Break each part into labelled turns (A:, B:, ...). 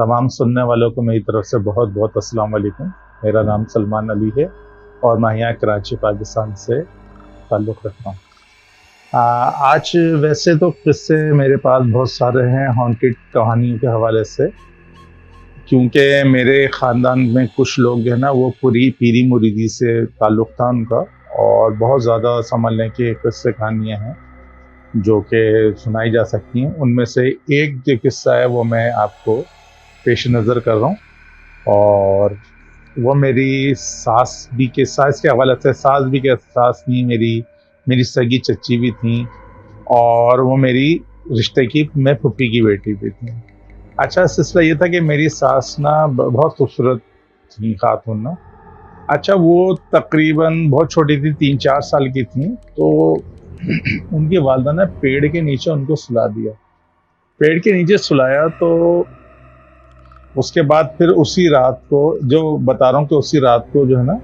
A: تمام سننے والوں کو میری طرف سے بہت بہت السلام علیکم۔ میرا نام سلمان علی ہے اور میں یہاں کراچی پاکستان سے تعلق رکھتا ہوں۔ آج ویسے تو قصے میرے پاس بہت سارے ہیں ہانٹڈ کہانیوں کے حوالے سے، کیونکہ میرے خاندان میں کچھ لوگ جو ہے نا وہ پوری پیری مریدی سے تعلق تھا ان کا، اور بہت زیادہ سمجھ لیں کہ قصے کہانیاں ہیں جو کہ سنائی جا سکتی ہیں۔ ان میں سے ایک جو قصہ ہے وہ میں آپ کو پیش نظر کر رہا ہوں، اور وہ میری ساس بھی کے ساس کے حوالے سے، ساس بھی کے ساس نہیں، میری سگی چچی بھی تھیں، اور وہ میری رشتے کی میں پھپھی کی بیٹی بھی تھی۔ اچھا، سلسلہ یہ تھا کہ میری ساس نا بہت خوبصورت تھی خاتون نا۔ اچھا، وہ تقریباً بہت چھوٹی تھی، 3-4 سال کی تھیں، تو ان کی والدہ نے پیڑ کے نیچے ان کو سلا دیا۔ پیڑ کے نیچے سلایا تو اس کے بعد پھر اسی رات کو، جو بتا رہا ہوں کہ اسی رات کو جو ہے نا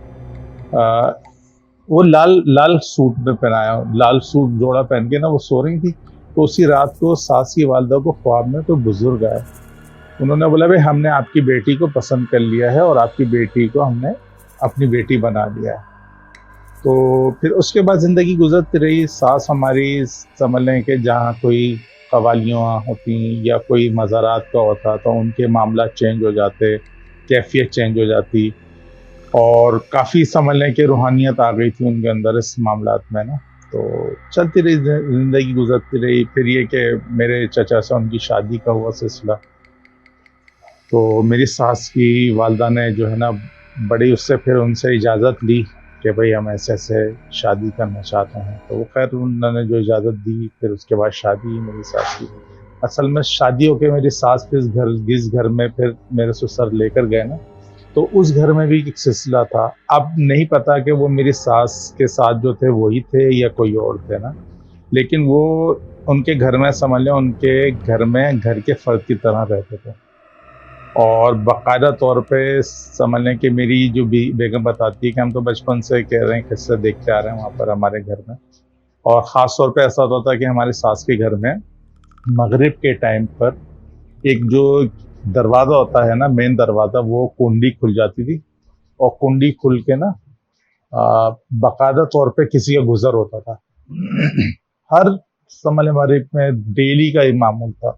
A: وہ لال سوٹ میں پہنایا، لال سوٹ جوڑا پہن کے نا وہ سو رہی تھی، تو اسی رات کو ساس کی والدہ کو خواب میں کوئی بزرگ آئے۔ انہوں نے بولا بھائی ہم نے آپ کی بیٹی کو پسند کر لیا ہے اور آپ کی بیٹی کو ہم نے اپنی بیٹی بنا لیا ہے۔ تو پھر اس کے بعد زندگی گزرتی رہی۔ ساس ہماری سمجھ لیں کہ جہاں کوئی قوالیاں ہوتی یا کوئی مزارات کا ہوتا تو ان کے معاملات چینج ہو جاتے، کیفیت چینج ہو جاتی، اور کافی سمجھ لیں کہ روحانیت آ گئی تھی ان کے اندر اس معاملات میں نا۔ تو چلتی رہی، زندگی گزرتی رہی۔ پھر یہ کہ میرے چچا سے ان کی شادی کا ہوا سلسلہ، تو میری ساس کی والدہ نے جو ہے نا بڑی اس سے پھر ان سے اجازت لی کہ بھئی ہم ایسے شادی کرنا چاہتے ہیں، تو وہ خیر انہوں نے جو اجازت دی، پھر اس کے بعد شادی میری ساس کی۔ اصل میں شادی ہو کے میری ساس پھر جس گھر میں پھر میرے سسر لے کر گئے نا، تو اس گھر میں بھی ایک سلسلہ تھا۔ اب نہیں پتا کہ وہ میری ساس کے ساتھ جو تھے وہی تھے یا کوئی اور تھے نا، لیکن وہ ان کے گھر میں سمجھ لیں ان کے گھر میں گھر کے فرد کی طرح رہتے تھے، اور باقاعدہ طور پہ سمجھ لیں کہ میری جو بیگم بتاتی ہے کہ ہم تو بچپن سے کہہ رہے ہیں قصے دیکھتے آ رہے ہیں وہاں پر ہمارے گھر میں، اور خاص طور پہ ایسا ہوتا تھا کہ ہماری ساس کے گھر میں مغرب کے ٹائم پر ایک جو دروازہ ہوتا ہے نا، مین دروازہ، وہ کنڈی کھل جاتی تھی، اور کنڈی کھل کے نا باقاعدہ طور پہ کسی کا گزر ہوتا تھا۔ ہر سمجھ مغرب میں ڈیلی کا ایک معمول تھا،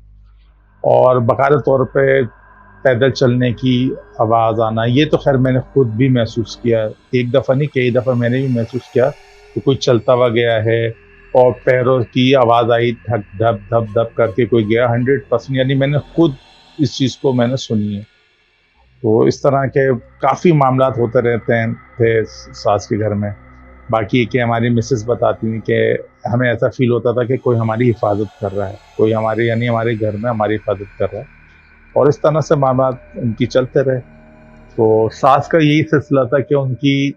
A: اور باقاعدہ طور پہ پیدل چلنے کی آواز آنا، یہ تو خیر میں نے خود بھی محسوس کیا، ایک دفعہ نہیں کئی دفعہ میں نے بھی محسوس کیا کہ کوئی چلتا ہوا گیا ہے اور پیروں کی آواز آئی، دھک دھپ دھپ دھپ کر کے کوئی گیا، 100%، یعنی میں نے خود اس چیز کو میں نے سنی ہے۔ تو اس طرح کے کافی معاملات ہوتے رہتے تھے ساس کے گھر میں۔ باقی کہ ہماری مسز بتاتی ہیں کہ ہمیں ایسا فیل ہوتا تھا کہ کوئی ہماری حفاظت کر رہا ہے، کوئی ہمارے یعنی ہمارے گھر میں ہماری حفاظت کر رہا ہے، اور اس طرح سے معاملات ان کی چلتے رہے۔ تو ساس کا یہی سلسلہ تھا کہ ان کی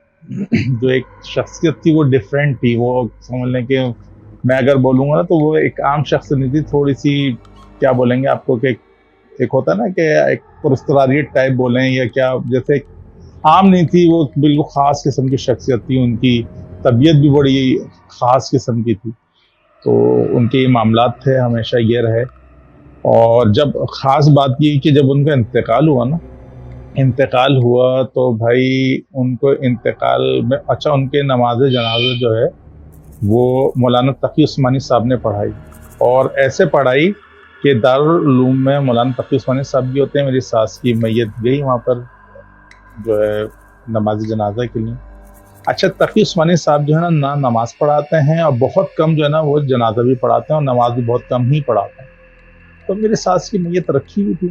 A: جو ایک شخصیت تھی وہ ڈیفرنٹ تھی، وہ سمجھ لیں کہ میں اگر بولوں گا نا تو وہ ایک عام شخص نہیں تھی، تھوڑی سی کیا بولیں گے آپ کو کہ ایک ہوتا نا کہ ایک پرستراریٹ ٹائپ بولیں یا کیا، جیسے عام نہیں تھی، وہ بالکل خاص قسم کی شخصیت تھی، ان کی طبیعت بھی بڑی خاص قسم کی تھی۔ تو ان کے یہ معاملات تھے، ہمیشہ یہ رہے۔ اور جب خاص بات یہ کہ جب ان کا انتقال ہوا تو بھائی ان کو انتقال میں اچھا ان کے نماز جنازہ جو ہے وہ مولانا تقی عثمانی صاحب نے پڑھائی، اور ایسے پڑھائی کہ دارالعلوم میں مولانا تقی عثمانی صاحب بھی ہوتے ہیں۔ میری ساس کی میت گئی وہاں پر جو ہے نماز جنازہ کے لیے۔ اچھا، تقی عثمانی صاحب جو ہے نا نماز پڑھاتے ہیں، اور بہت کم جو ہے نا وہ جنازہ بھی پڑھاتے ہیں، اور نماز بھی بہت کم ہی پڑھاتے ہیں۔ تو میرے ساس کی میت رکھی ہوئی تھی،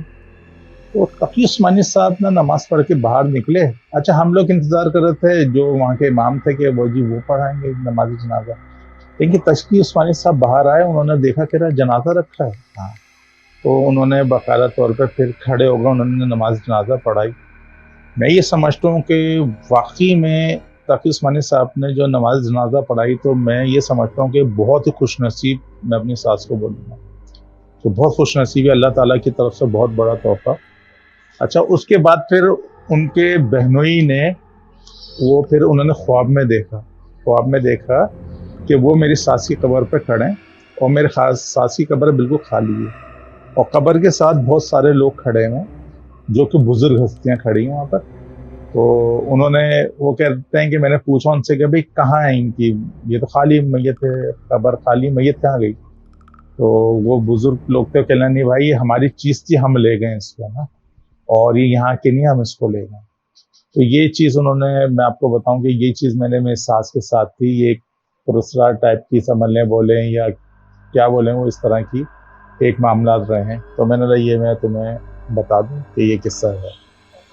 A: تو تقی عثمانی صاحب نا نماز پڑھ کے باہر نکلے۔ اچھا، ہم لوگ انتظار کر رہے تھے، جو وہاں کے امام تھے کہ وہ پڑھائیں گے نماز جنازہ، لیکن تقی عثمانی صاحب باہر آئے، انہوں نے دیکھا کہ جنازہ رکھا ہے، ہاں، تو انہوں نے باقاعدہ طور پہ پھر کھڑے ہو گئے، انہوں نے نماز جنازہ پڑھائی۔ میں یہ سمجھتا ہوں کہ واقعی میں تقی عثمانی صاحب نے جو نماز جنازہ پڑھائی، تو میں یہ سمجھتا ہوں کہ بہت ہی خوش نصیب میں اپنی ساس کو بولوں گا، تو بہت خوش نصیب ہے، اللہ تعالیٰ کی طرف سے بہت بڑا تحفہ۔ اچھا، اس کے بعد پھر ان کے بہنوئی نے وہ پھر انہوں نے خواب میں دیکھا کہ وہ میری ساس کی قبر پہ کھڑے ہیں، اور میرے ساس کی قبر بالکل خالی ہے، اور قبر کے ساتھ بہت سارے لوگ کھڑے ہیں، جو کہ بزرگ ہستیاں کھڑی ہیں وہاں پر. تو انہوں نے وہ کہتے ہیں کہ میں نے پوچھا ان سے کہ بھائی کہاں ہے ان کی, یہ تو خالی میت ہے, قبر خالی, میت کہاں گئی؟ تو وہ بزرگ لوگ تھے, کہنا نہیں بھائی ہماری چیز تھی, ہم لے گئے اس کو نا, اور یہ یہاں کے نہیں, ہم اس کو لے گئے. تو یہ چیز انہوں نے, میں آپ کو بتاؤں کہ یہ چیز میں نے میری ساس کے ساتھ تھی. یہ ایک پرسرار ٹائپ کی سمجھ لیں, بولیں یا کیا بولیں, وہ اس طرح کی ایک معاملات رہے ہیں. تو میں نے کہا یہ میں تمہیں بتا دوں کہ یہ قصہ ہے.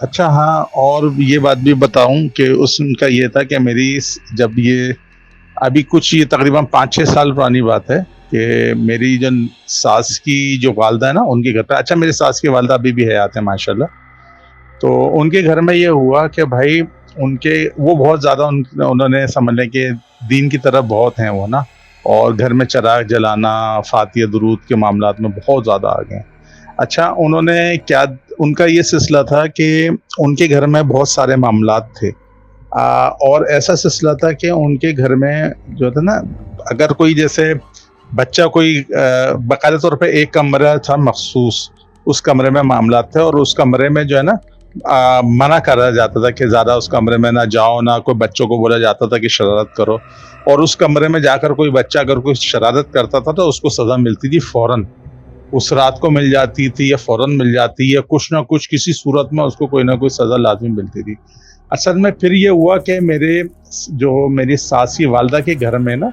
A: اچھا ہاں, اور یہ بات بھی بتاؤں کہ اس کا یہ تھا کہ میری جب یہ ابھی کچھ یہ تقریباً 5-6 سال پرانی بات ہے کہ میری جو ساس کی جو والدہ ہے نا ان کے گھر پہ, اچھا میری ساس کی والدہ ابھی بھی حیات ہیں ماشاءاللہ, تو ان کے گھر میں یہ ہوا کہ بھائی ان کے وہ بہت زیادہ انہوں نے سمجھ لیں کہ دین کی طرف بہت ہیں وہ نا, اور گھر میں چراغ جلانا, فاتحہ درود کے معاملات میں بہت زیادہ آگے ہیں. اچھا انہوں نے کیا, ان کا یہ سلسلہ تھا کہ ان کے گھر میں بہت سارے معاملات تھے, اور ایسا سلسلہ تھا کہ ان کے گھر میں جو تھا نا, اگر کوئی جیسے بچہ کوئی باقاعدہ طور پہ ایک کمرہ تھا مخصوص, اس کمرے میں معاملات تھے, اور اس کمرے میں جو ہے نا منع کرا جاتا تھا کہ زیادہ اس کمرے میں نہ جاؤ, نہ کوئی بچوں کو بولا جاتا تھا کہ شرارت کرو, اور اس کمرے میں جا کر کوئی بچہ اگر کوئی شرارت کرتا تھا تو اس کو سزا ملتی تھی فوراً, اس رات کو مل جاتی تھی یا فوراً مل جاتی, یا کچھ نہ کچھ کسی صورت میں اس کو کوئی نہ کوئی سزا لازمی ملتی تھی. اصل میں پھر یہ ہوا کہ میری ساس کی والدہ کے گھر میں نا,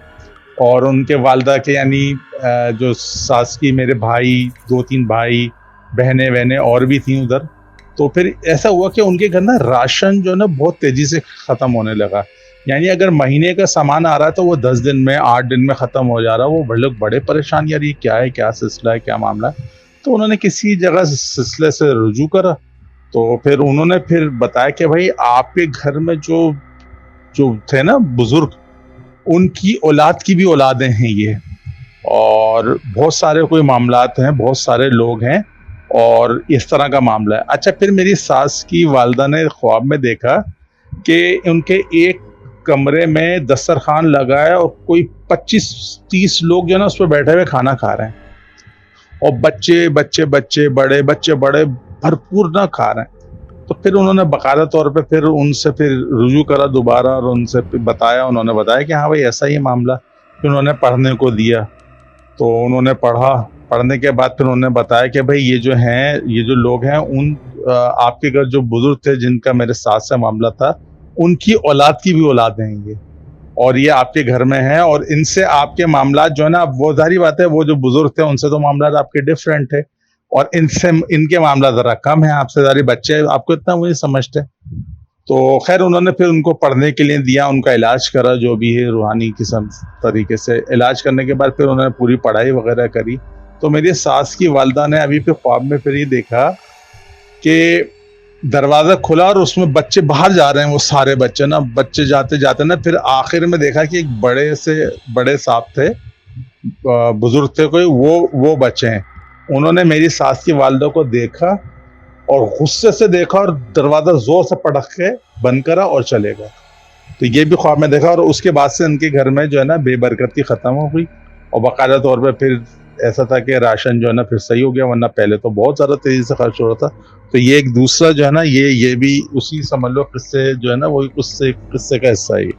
A: اور ان کے والدہ کے یعنی جو ساس کی میرے بھائی 2-3 بھائی بہنیں وہنیں اور بھی تھیں ادھر, تو پھر ایسا ہوا کہ ان کے گھر نا راشن جو نا بہت تیزی سے ختم ہونے لگا. یعنی اگر مہینے کا سامان آ رہا ہے تو وہ 10 دن میں 8 دن میں ختم ہو جا رہا. وہ لوگ بڑے پریشان, یار یہ کیا ہے, کیا سلسلہ ہے, کیا معاملہ ہے. تو انہوں نے کسی جگہ سلسلے سے رجوع کرا, تو پھر انہوں نے پھر بتایا کہ بھائی آپ کے گھر میں جو تھے نا بزرگ, ان کی اولاد کی بھی اولادیں ہیں یہ, اور بہت سارے کوئی معاملات ہیں, بہت سارے لوگ ہیں, اور اس طرح کا معاملہ ہے. اچھا پھر میری ساس کی والدہ نے خواب میں دیکھا کہ ان کے ایک کمرے میں دسترخوان لگا ہے, اور کوئی 25-30 لوگ جو ہے نا اس پہ بیٹھے ہوئے کھانا کھا رہے ہیں, اور بچے بڑے بھرپور نہ کھا رہے ہیں. تو پھر انہوں نے باقاعدہ طور پہ پھر ان سے پھر رجوع کرا دوبارہ, اور ان سے بتایا, انہوں نے بتایا کہ ہاں بھائی ایسا ہی معاملہ. پھر انہوں نے پڑھنے کو دیا, تو انہوں نے پڑھنے کے بعد پھر انہوں نے بتایا کہ بھائی یہ جو لوگ ہیں, ان آپ کے گھر جو بزرگ تھے جن کا میرے ساتھ سے معاملہ تھا, ان کی اولاد کی بھی اولاد ہیں یہ, اور یہ آپ کے گھر میں ہیں, اور ان سے آپ کے معاملات جو ہے نا, وہ ظاہری بات ہے وہ جو بزرگ تھے ان سے تو معاملات آپ کے ڈفرینٹ تھے, اور ان کے معاملات ذرا کم ہیں آپ سے, ظاہری بچے آپ کو اتنا وہ نہیں سمجھتے. تو خیر انہوں نے پھر ان کو پڑھنے کے لیے دیا, ان کا علاج کرا جو بھی ہے روحانی قسم طریقے سے. علاج کرنے کے بعد پھر انہوں نے پوری پڑھائی وغیرہ کری. تو میری ساس کی والدہ نے ابھی پھر خواب میں پھر یہ دیکھا کہ دروازہ کھلا اور اس میں بچے باہر جا رہے ہیں, وہ سارے بچے نا, بچے جاتے جاتے نا, پھر آخر میں دیکھا کہ ایک بڑے صاحب تھے, بزرگ تھے کوئی, وہ بچے ہیں. انہوں نے میری ساس کی والدہ کو دیکھا اور غصے سے دیکھا, اور دروازہ زور سے پٹخ کے بند کرا اور چلے گئے. تو یہ بھی خواب میں دیکھا, اور اس کے بعد سے ان کے گھر میں جو ہے نا بے برکتی ختم ہو گئی, اور باقاعدہ طور پہ پھر ایسا تھا کہ راشن جو ہے نا پھر صحیح ہو گیا, ورنہ پہلے تو بہت زیادہ تیزی سے خرچ ہو رہا تھا. تو یہ ایک دوسرا جو ہے نا, یہ بھی اسی سمجھ لو قصے جو ہے نا وہی قصے کا حصہ ہے.